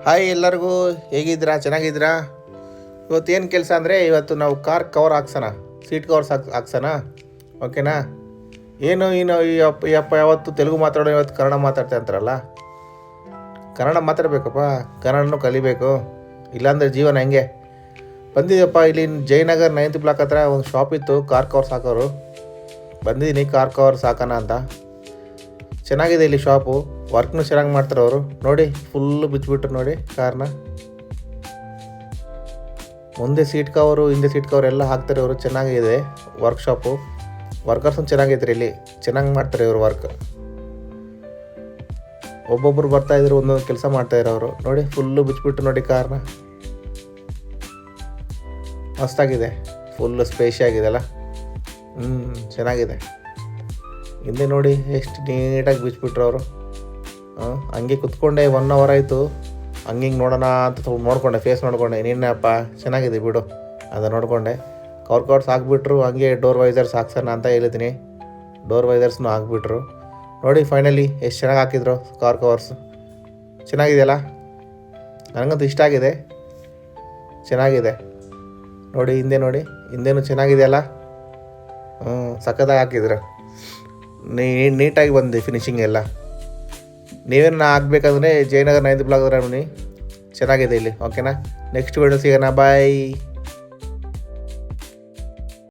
Hi ಎಲ್ಲರಿಗೂ, ಹೇಗಿದ್ದೀರಾ? ಚೆನ್ನಾಗಿದ್ದೀರಾ? ಇವತ್ತೇನು ಕೆಲಸ ಅಂದರೆ ಇವತ್ತು ನಾವು ಕಾರ್ ಕವರ್ ಹಾಕ್ಸೋಣ, ಸೀಟ್ ಕವರ್ಸ್ ಹಾಕ್ಸೋಣ. ಓಕೆನಾ? ಏನು ಯಪ್ಪ ಯಾವತ್ತು ತೆಲುಗು ಮಾತಾಡೋ ಇವತ್ತು ಕನ್ನಡ ಮಾತಾಡ್ತಾ ಅಂತಾರಲ್ಲ, ಕನ್ನಡ ಮಾತಾಡಬೇಕಪ್ಪ, ಕನ್ನಡನೂ ಕಲಿಬೇಕು, ಇಲ್ಲಾಂದರೆ ಜೀವನ ಹೆಂಗೆ. ಬಂದಿದ್ದಪ್ಪ, ಇಲ್ಲಿ ಜಯನಗರ್ 9th ಬ್ಲಾಕ್ ಹತ್ರ ಒಂದು ಶಾಪ್ ಇತ್ತು ಕಾರ್ ಕವರ್ಸ್ ಹಾಕೋರು. ಬಂದಿದ್ದೀನಿ ಕಾರ್ ಕವರ್ಸ್ ಹಾಕೋಣ ಅಂತ. ಚೆನ್ನಾಗಿದೆ ಇಲ್ಲಿ ಶಾಪು, ವರ್ಕ್ನು ಚೆನ್ನಾಗಿ ಮಾಡ್ತಾರೆ ಅವರು. ನೋಡಿ, ಫುಲ್ಲು ಬಿಚ್ಚಿಬಿಟ್ರು ನೋಡಿ ಕಾರ್ನ. ಮುಂದೆ ಸೀಟ್ ಕವರು, ಹಿಂದೆ ಸೀಟ್ ಕವರ್ ಎಲ್ಲ ಹಾಕ್ತಾರೆ ಅವರು. ಚೆನ್ನಾಗಿದೆ ವರ್ಕ್ಶಾಪು, ವರ್ಕರ್ಸು ಚೆನ್ನಾಗೈತ್ರಿ ಇಲ್ಲಿ, ಚೆನ್ನಾಗಿ ಮಾಡ್ತಾರೆ ಇವರು ವರ್ಕ್. ಒಬ್ಬೊಬ್ಬರು ಬರ್ತಾಯಿದ್ರು, ಒಂದೊಂದು ಕೆಲಸ ಮಾಡ್ತಾಯಿದ್ರು ಅವರು. ನೋಡಿ, ಫುಲ್ಲು ಬಿಚ್ಚಿಬಿಟ್ರು ನೋಡಿ ಕಾರ್ನ. ಮಸ್ತಾಗಿದೆ, ಫುಲ್ಲು ಸ್ಪೇಷಿಯಾಗಿದೆಲ್ಲ. ಚೆನ್ನಾಗಿದೆ. ಹಿಂದೆ ನೋಡಿ ಎಷ್ಟು ನೀಟಾಗಿ ಬಿಚ್ಚಿಬಿಟ್ರು ಅವರು. ಹಂಗೆ ಕುತ್ಕೊಂಡೆ 1 hour ಆಯಿತು. ಹಂಗೆ ನೋಡೋಣ ಅಂತ ನೋಡಿಕೊಂಡೆ, ಫೇಸ್ ನೋಡಿಕೊಂಡೆ. ನೀನಪ್ಪ ಚೆನ್ನಾಗಿದೆ ಬಿಡು ಅಂತ ನೋಡಿಕೊಂಡೆ. ಕವರ್ಸ್ ಹಾಕ್ಬಿಟ್ರು. ಹಂಗೆ ಡೋರ್ ವೈಸರ್ಸ್ ಹಾಕ್ಸೋಣ ಅಂತ ಹೇಳಿದ್ದೀನಿ. ಡೋರ್ ವೈಸರ್ಸ್ನೂ ಹಾಕ್ಬಿಟ್ರು. ನೋಡಿ ಫೈನಲಿ ಎಷ್ಟು ಚೆನ್ನಾಗಿ ಹಾಕಿದ್ರು ಕಾರ್ ಕವರ್ಸ್. ಚೆನ್ನಾಗಿದೆಯಲ್ಲ, ನನಗಂತೂ ಇಷ್ಟ ಆಗಿದೆ, ಚೆನ್ನಾಗಿದೆ. ನೋಡಿ ಹಿಂದೆ, ನೋಡಿ ಹಿಂದೆನೂ ಚೆನ್ನಾಗಿದೆಯಲ್ಲ. ಸಖತ್ತಾಗಿ ಹಾಕಿದ್ರು, ನೀಟಾಗಿ ಬಂದಿದೆ ಫಿನಿಶಿಂಗ್ ಎಲ್ಲ. ನೀವೇನು ಆಗಬೇಕಂದ್ರೆ ಜಯನಗರ್ 9th ಬ್ಲಾಕ್ ಹತ್ರ ಬನ್ನಿ, ಚೆನ್ನಾಗಿದೆ ಇಲ್ಲಿ. ಓಕೆನಾ? ನೆಕ್ಸ್ಟ್ ವಿಡಿಯೋ ಸಿಗೋಣ, ಬಾಯ್.